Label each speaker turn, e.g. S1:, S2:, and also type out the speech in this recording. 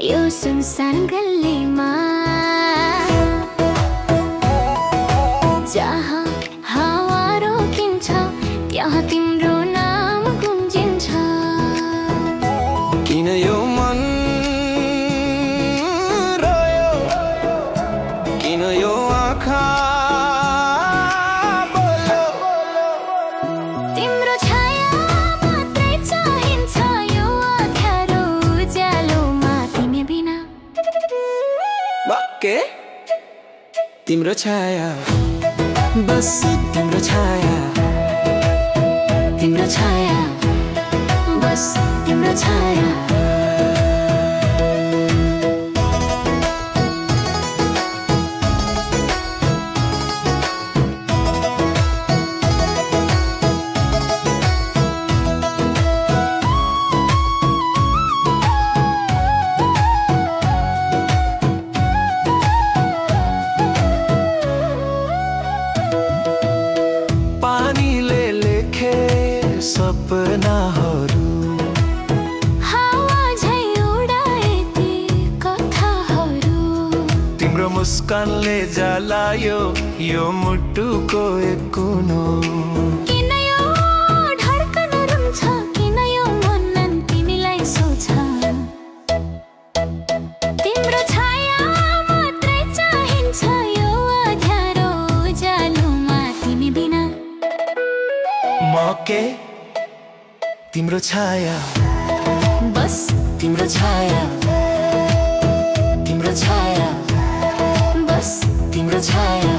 S1: यो सुनसान गल्लीमा जहाँ हावा रोकिन्छ त्यहाँ तिम्रो नाम गुन्जिन्छ।
S2: किन यो मन रोयो, किन यो आँखा बोल्यो,
S1: तिम्रो छाया मात्रै चाहिन्छ यो अँध्यारो उज्यालोमा तिमी बिना।
S2: के तिम्रो छाया, बस तिम्रो छाया,
S1: तिम्रो छाया, बस तिम्रो छाया।
S2: पानीले लेखे सपनाहरू,
S1: हावा झै उडाए ती कथाहरू।
S2: तिम्रो मुस्कानले जलायो यो मुटुको एक कुनो।
S1: किन यो धड्कन रुन्छ, किन यो मन तिमीलाई सोच्छ। तिम्रो छाया मात्रै चाहिन्छ यो अँध्यारो उज्यालोमा तिमी बिना।
S2: के तिम्रो छाया,
S1: बस
S2: तिम्रो छाया,
S1: तिम्रो छाया, बस
S2: तिम्रो छाया।